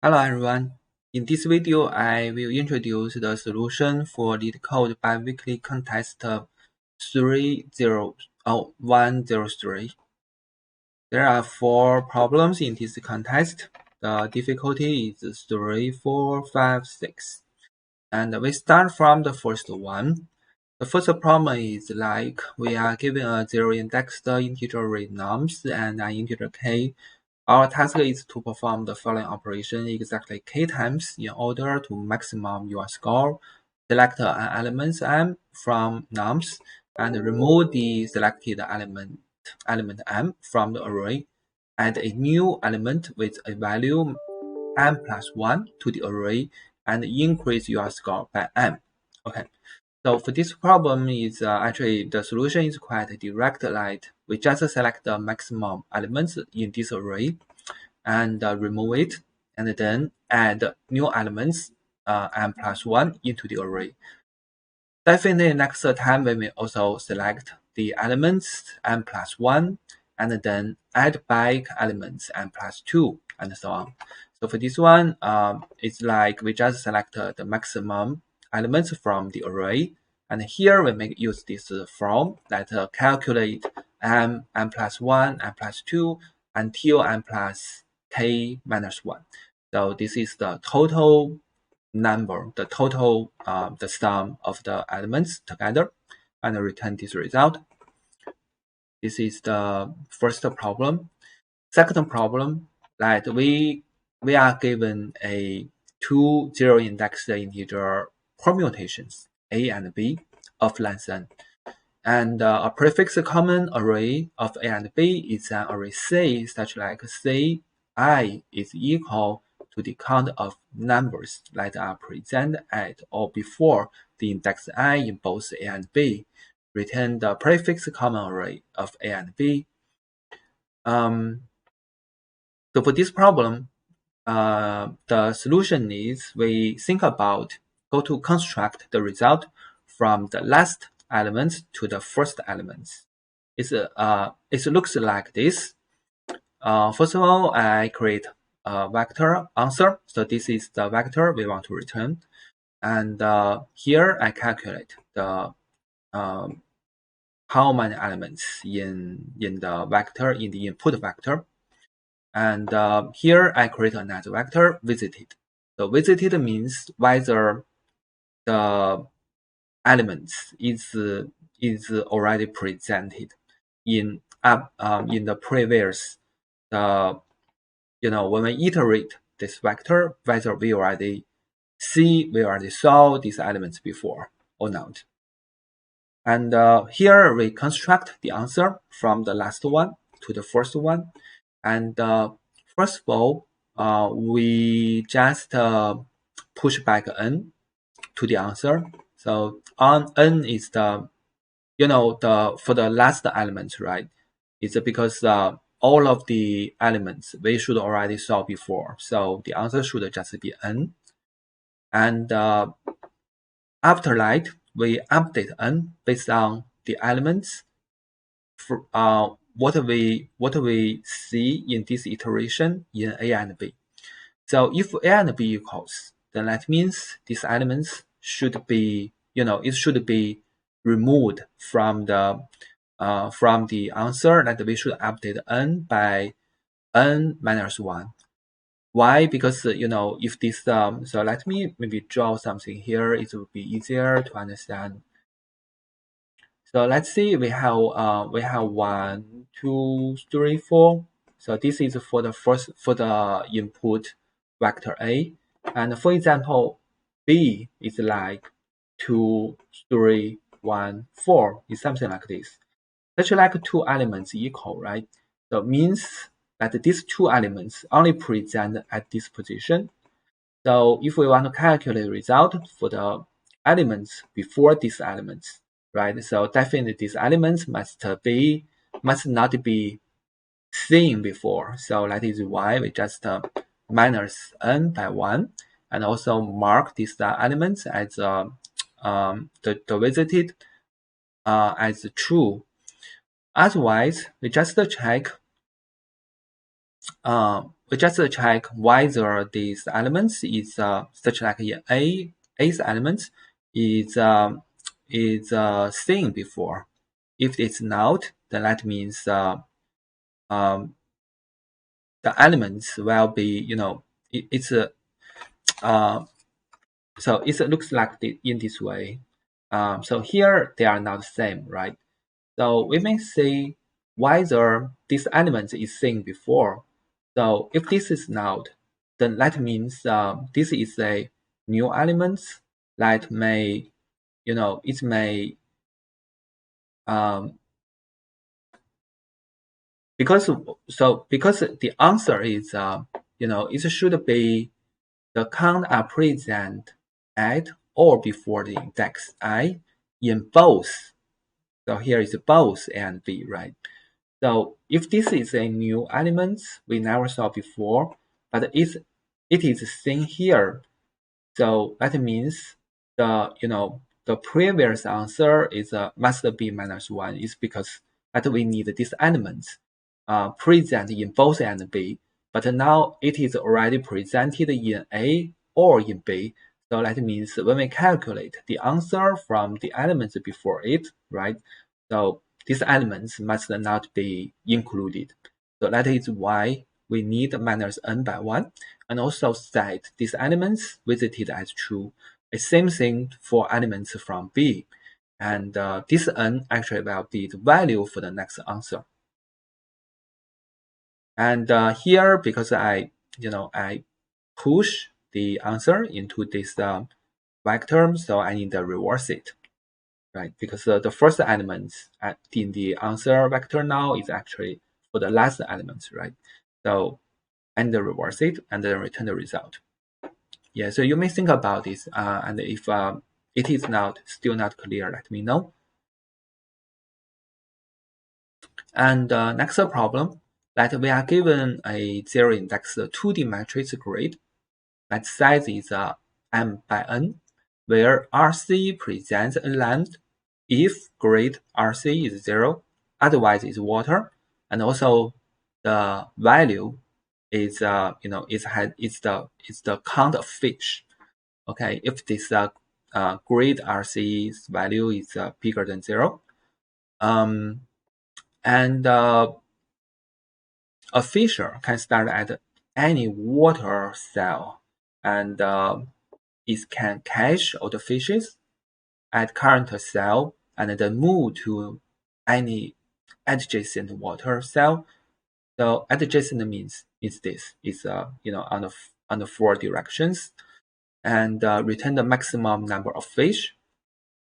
Hello everyone. In this video, I will introduce the solution for LeetCode biweekly contest 103. There are 4 problems in this contest. The difficulty is 3, 4, 5, 6. And we start from the first one. The first problem is like we are given a zero-indexed integer array nums and an integer k. Our task is to perform the following operation exactly k times in order to maximum your score. Select an element m from nums and remove the selected element m from the array. Add a new element with a value m plus 1 to the array and increase your score by m. Okay. So for this problem is actually the solution is quite direct, like we just select the maximum elements in this array and remove it, and then add new elements m plus 1 into the array. Definitely next time we will also select the elements m plus 1 and then add back elements m plus 2 and so on. So for this one, it's like we just select the maximum elements from the array, and here we make use this form that calculate m plus 1, m plus 2 until m plus k minus 1. So this is the total number, the total, the sum of the elements together, and return this result. This is the first problem. Second problem, that we are given a two zero-indexed integer permutations a and b of length n, and a prefix common array of a and b is an array C, such like C I is equal to the count of numbers that are present at or before the index I in both a and b. Return the prefix common array of a and b. So for this problem, the solution is we think about how to construct the result from the last element to the first element. It looks like this. First of all, I create a vector answer. So this is the vector we want to return. And here I calculate the how many elements in the vector, in the input vector. And here I create another vector, visited. So visited means whether the elements is already presented in the previous when we iterate this vector, whether we already saw these elements before or not. And here we construct the answer from the last one to the first one. And first of all, we just push back n to the answer. So on n is the for the last element, right? It's because all of the elements we should already saw before. So the answer should just be n. And after that, we update n based on the elements for, what we see in this iteration in a and b. So if a and b equals, then that means these elements should be, it should be removed from the answer, that we should update n by n minus 1. Why? Because if this so let me maybe draw something here. It would be easier to understand. So let's see, we have 1, 2, 3, 4. So this is for the input vector A. And for example, B is like 2, 3, 1, 4. It's something like this. Such like two elements equal, right? So it means that these two elements only present at this position. So if we want to calculate the result for the elements before these elements, right? So definitely these elements must not be seen before. So that is why we just minus n by 1, and also mark these elements as the visited as true. Otherwise, we just check we just check whether these elements is such like A's element is seen before. If it's not, then that means um, the elements will be, it's a so it looks like in this way. So here they are not the same, right? So we may say whether this element is seen before. So if this is not, then that means this is a new element that may, it may because the answer is it should be the count are present at or before the index I in both. So here is both A and B, right? So if this is a new element we never saw before, but it is seen here, so that means the previous answer is must be -1 is because that we need this element present in both A and B, but now it is already presented in A or in B. So that means when we calculate the answer from the elements before it, right? So these elements must not be included. So that is why we need -n/1 and also set these elements visited as true. The same thing for elements from B. And this n actually will be the value for the next answer. And here, because I push the answer into this vector, so I need to reverse it, right? Because the first element in the answer vector now is actually for the last element, right? So I need to reverse it and then return the result. Yeah, so you may think about this, and if it is still not clear, let me know. And next problem, that we are given a zero index 2D matrix grid that size is m by n, where RC presents a length if grid RC is 0, otherwise it's water, and also the value is it's the count of fish. Okay, if this grid RC's value is bigger than 0, and a fisher can start at any water cell, and it can catch all the fishes at current cell and then move to any adjacent water cell. So adjacent means this is on the 4 directions, and return the maximum number of fish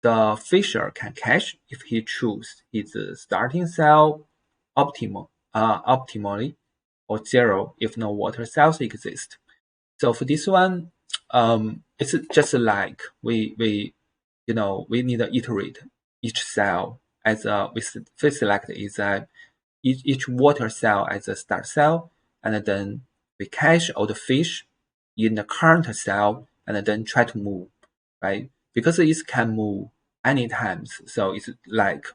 the fisher can catch if he chooses his starting cell optimally, or 0 if no water cells exist. So for this one, it's just like we need to iterate each cell as we select is each water cell as a start cell, and then we catch all the fish in the current cell and then try to move, right? Because it can move anytime, so it's like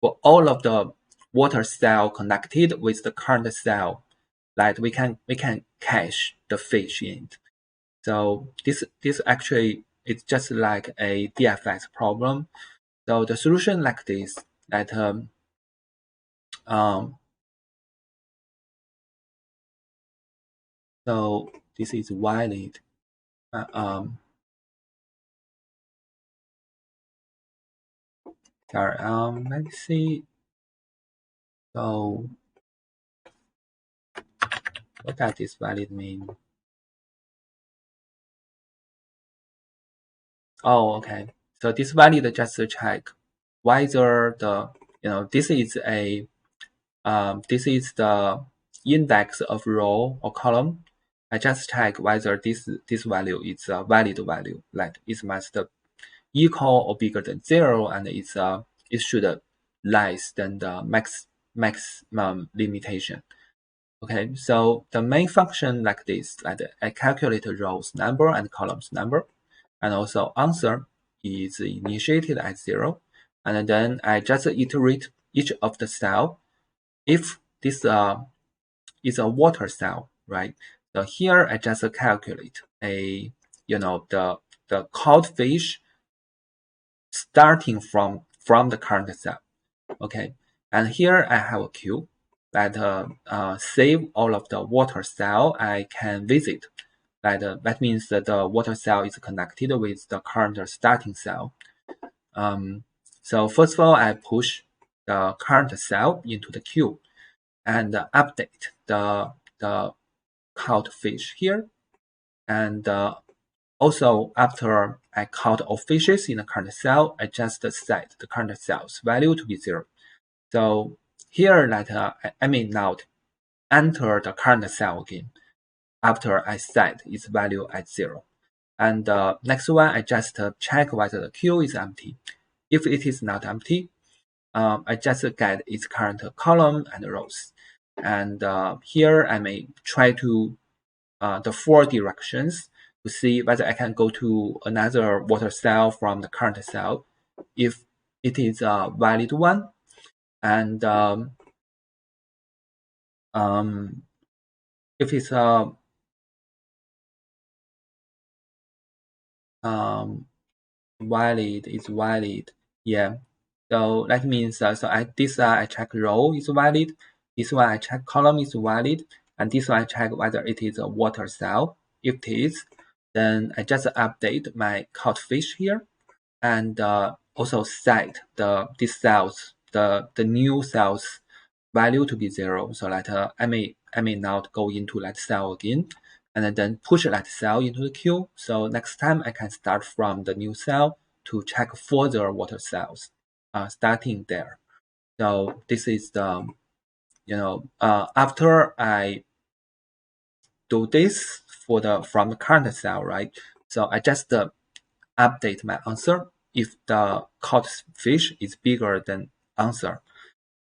for all of the water cell connected with the current cell, like we can catch the fish in it. So this actually is just like a DFS problem. So the solution like this, that so this is valid. Sorry, let's see. So what does this valid mean? Oh, okay. So this valid just to check whether the this is the index of row or column. I just check whether this value is a valid value, like it must equal or bigger than 0, and it should less than the maximum limitation. Okay, so the main function like this, like I calculate rows number and columns number, and also answer is initiated at 0, and then I just iterate each of the cell. If this is a water cell, right? So here I just calculate the caught fish starting from the current cell. Okay, and here I have a queue that save all of the water cell I can visit. That means that the water cell is connected with the current starting cell. So first of all, I push the current cell into the queue and update the caught fish here. And also, after I count all fishes in the current cell, I just set the current cell's value to be 0. So here that I may not enter the current cell again after I set its value at 0. And next one, I just check whether the queue is empty. If it is not empty, I just get its current column and rows. And here I may try to the 4 directions to see whether I can go to another water cell from the current cell if it is a valid one. And if it's a valid, it's valid. Yeah. So that means this I check row is valid. This one I check column is valid, and this one I check whether it is a water cell. If it is, then I just update my caught fish here, and also set these cells the new cells value to be 0, so that I may not go into that cell again, and then push that cell into the queue. So next time I can start from the new cell to check further water cells, starting there. So this is the after I do this from the current cell, right? So I just update my answer if the caught fish is bigger than answer.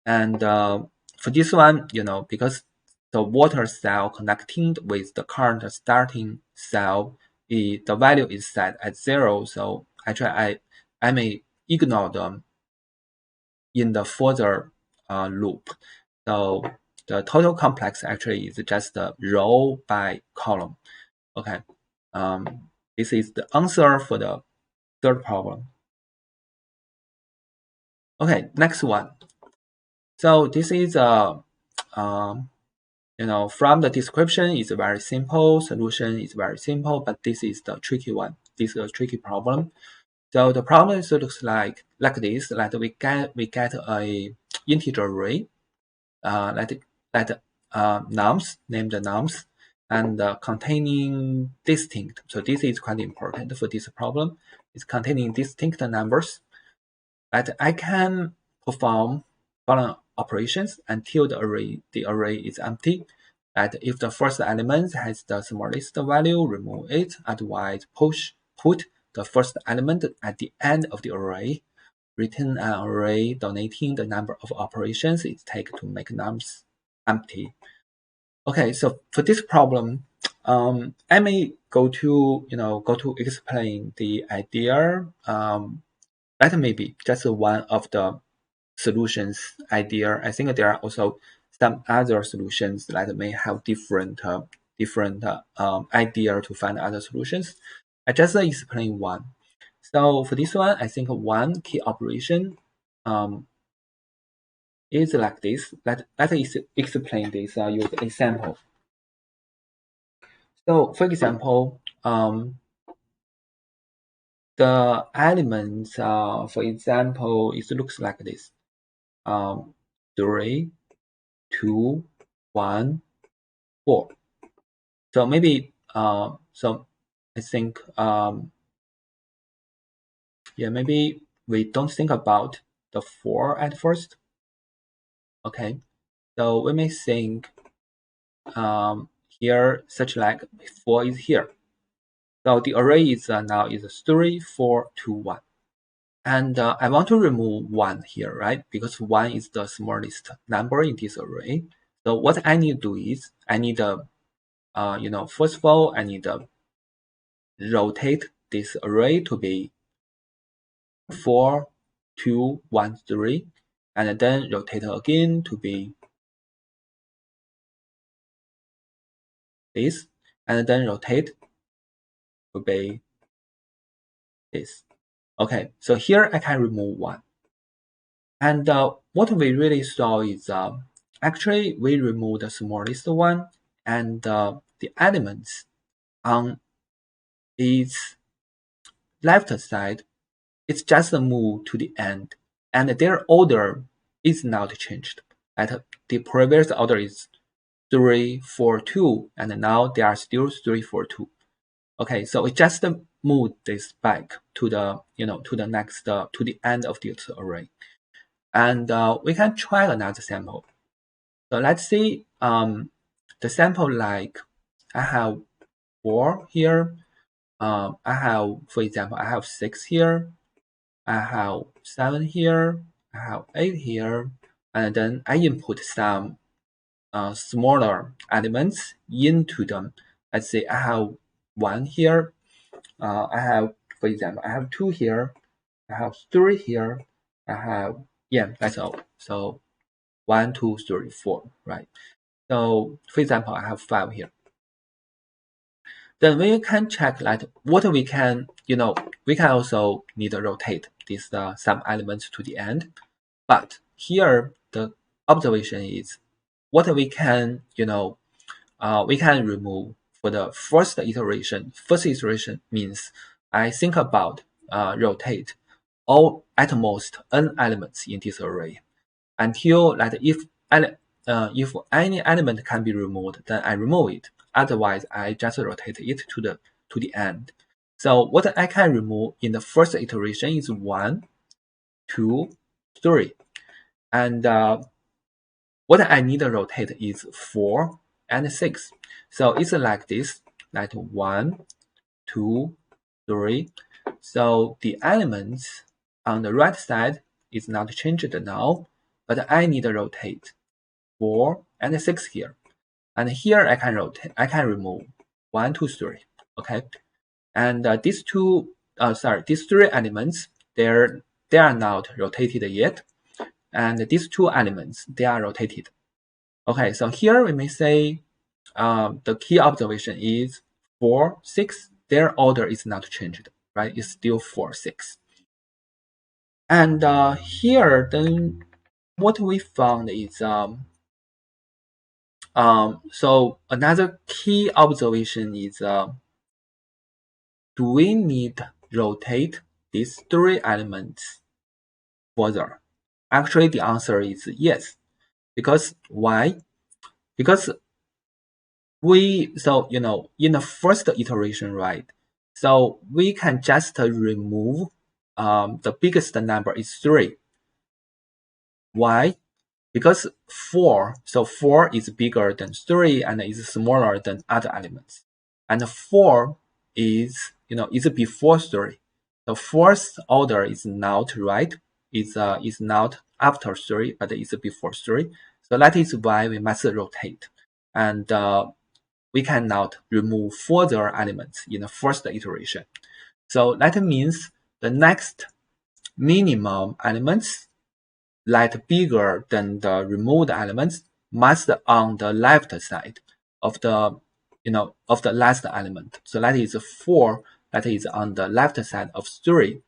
And for this one, because the water cell connecting with the current starting cell, the value is set at 0. So actually, I may ignore them in the further loop. So the total complex actually is just the row by column. Okay, this is the answer for the third problem. Okay, next one. So this is from the description, it's very simple. Solution is very simple, but this is the tricky one. This is a tricky problem. So the problem looks like this. That we get a integer array, nums, named nums, and containing distinct. So this is quite important for this problem. It's containing distinct numbers that I can perform following operations until the array is empty. That if the first element has the smallest value, remove it. Otherwise, put the first element at the end of the array. Return an array donating the number of operations it takes to make nums empty. Okay, so for this problem, I may go to explain the idea. That may be just one of the solutions idea. I think there are also some other solutions that may have different idea to find other solutions. I just explain one. So for this one, I think one key operation is like this. Let us explain this use example. So for example, the elements, for example, it looks like this. 3, 2, 1, 4. So maybe so I think maybe we don't think about the 4 at first. Okay, so we may think here such like 4 is here. So the array is now is 3, 4, 2, 1. And I want to remove 1 here, right? Because 1 is the smallest number in this array. So what I need to do is I need first of all, I need to rotate this array to be 4, 2, 1, 3, and then rotate again to be this, and then rotate will be this. Okay, so here I can remove one. And what we really saw is actually we remove the smallest one, and the elements on its left side, it's just a move to the end, and their order is not changed. Right? The previous order is 3, 4, 2, and now they are still 3, 4, 2. Okay, so it just move this back to the to the next to the end of this array, and we can try another sample. So let's see the sample like I have 4 here. I have, for example, I have 6 here. I have 7 here. I have 8 here, and then I input some smaller elements into them. Let's say I have 1 here. I have, for example, I have 2 here. I have 3 here. I have, yeah, that's all. So 1, 2, 3, 4, right? So for example, I have 5 here. Then we can check that what we can, we can also need to rotate these some elements to the end. But here the observation is what we can, we can remove for the first iteration. First iteration means I think about rotate all at most n elements in this array until that if any element can be removed, then I remove it. Otherwise, I just rotate it to the end. So what I can remove in the first iteration is 1, 2, 3, and what I need to rotate is 4 and 6. So it's like this, like 1, 2, 3. So the elements on the right side is not changed now, but I need to rotate 4 and 6 here. And here I can rotate, I can remove 1, 2, 3. Okay. And these 3 elements, they are not rotated yet. And these 2 elements, they are rotated. Okay, so here we may say the key observation is 4, 6. Their order is not changed, right? It's still 4, 6. And here, then what we found is so another key observation is do we need rotate these 3 elements further? Actually, the answer is yes. Because why? Because in the first iteration, right? So we can just remove the biggest number is 3. Why? Because 4, so 4 is bigger than 3 and is smaller than other elements. And 4 is, is before 3. The fourth order is not right. Is not after 3, but it's before 3. So that is why we must rotate. And we cannot remove further elements in the first iteration. So that means the next minimum elements that bigger than the removed elements must on the left side of the of the last element. So that is 4 that is on the left side of 3.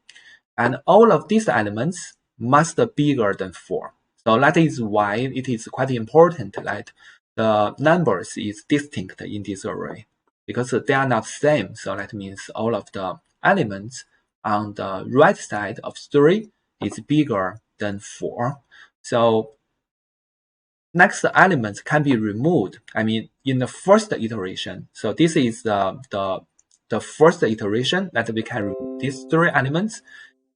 And all of these elements must be bigger than 4. So that is why it is quite important that the numbers is distinct in this array, because they are not same. So that means all of the elements on the right side of 3 is bigger than 4. So next elements can be removed. I mean, in the first iteration. So this is the first iteration that we can remove these 3 elements.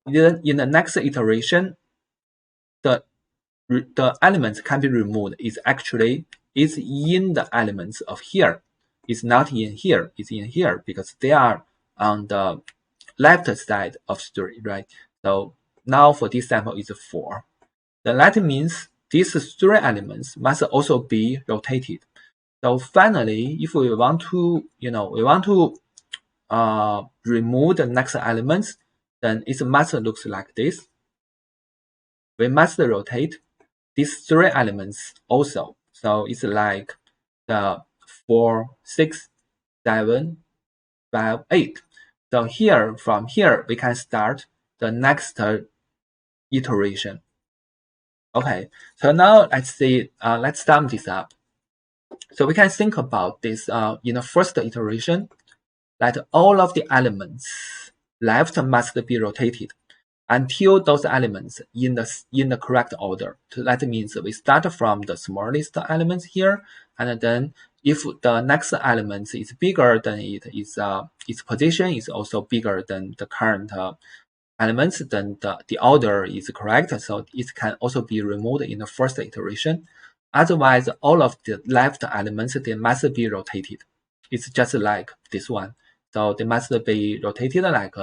Then in the next iteration, the elements can be removed is actually is in the elements of here. It's not in here. It's in here because they are on the left side of 3, right? So now for this sample is 4. Then that means these 3 elements must also be rotated. So finally, if we want to, remove the next elements, then it must look like this. We must rotate these 3 elements also. So it's like the 4, 6, 7, 5, 8. So here, from here, we can start the next iteration. Okay, so now let's see, let's sum this up. So we can think about this in the first iteration, that all of the elements left must be rotated until those elements in the correct order. So that means we start from the smallest elements here, and then if the next element is bigger than it is, its position is also bigger than the current elements, then the order is correct. So it can also be removed in the first iteration. Otherwise, all of the left elements, they must be rotated. It's just like this one. So they must be rotated like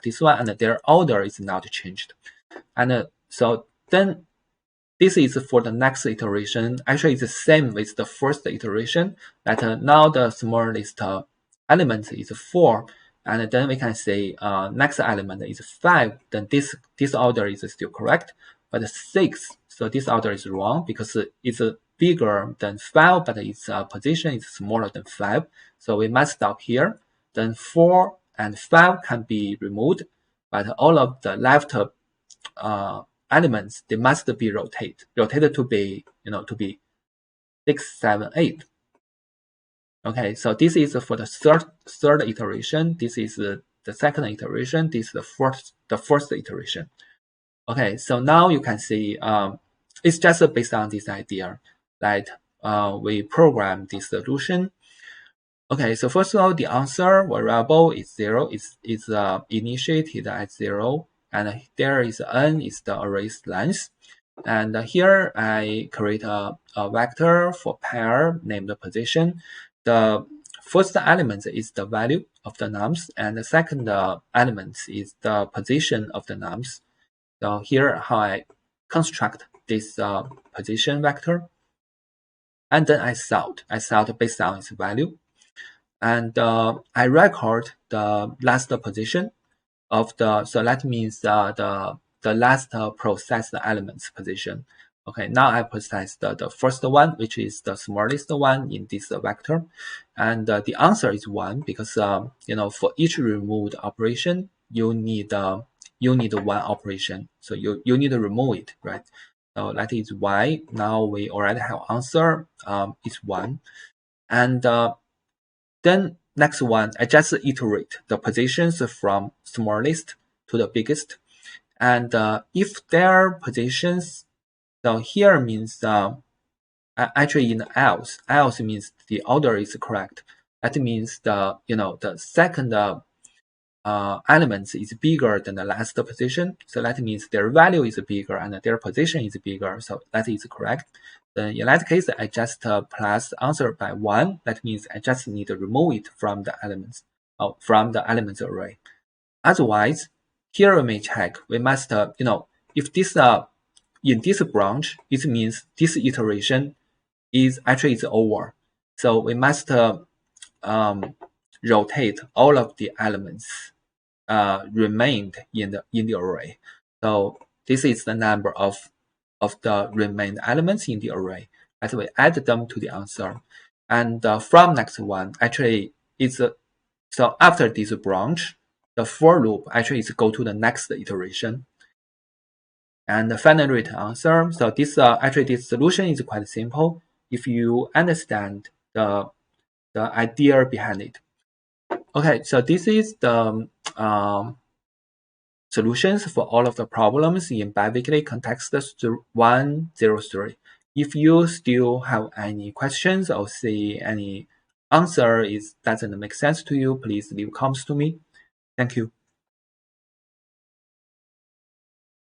this one, and their order is not changed. And so then this is for the next iteration. Actually, it's the same with the first iteration, that now the smallest element is 4, and then we can say next element is 5, then this order is still correct. But 6, so this order is wrong because it's bigger than 5, but its position is smaller than 5. So we must stop here. Then 4 and 5 can be removed, but all of the left elements, they must be rotated to be, to be 6, 7, 8. Okay, so this is for the third iteration. This is the second iteration. This is the first iteration. Okay, so now you can see it's just based on this idea that we program this solution. Okay, so first of all, the answer variable is 0. It's initiated at 0, and there is n is the array's length. And here I create a vector for pair named position. The first element is the value of the nums, and the second element is the position of the nums. So here how I construct this position vector, and then I sort based on its value, and I record the last position of the. So that means the last processed element's position. Okay, now I process the first one, which is the smallest one in this vector, and the answer is 1 because for each removed operation you need one operation, so you need to remove it, right? So that is why now we already have answer. It's 1, and then next one I just iterate the positions from smallest to the biggest. And if their positions, so here means actually in else means the order is correct. That means the second element is bigger than the last position. So that means their value is bigger and their position is bigger. So that is correct. Then in that case, I just plus answer by 1. That means I just need to remove it from the elements array. Otherwise, here we may check. We must, if this in this branch, it means this iteration is over. So we must rotate all of the elements remained in the array. So this is the number of the remained elements in the array. As we add them to the answer, and from next one, actually it's so after this branch, the for loop actually is go to the next iteration, and the final return answer. So this actually this solution is quite simple if you understand the idea behind it. Okay, so this is the solutions for all of the problems in Biweekly context 103. If you still have any questions or see any answer doesn't make sense to you, please leave comments to me. Thank you.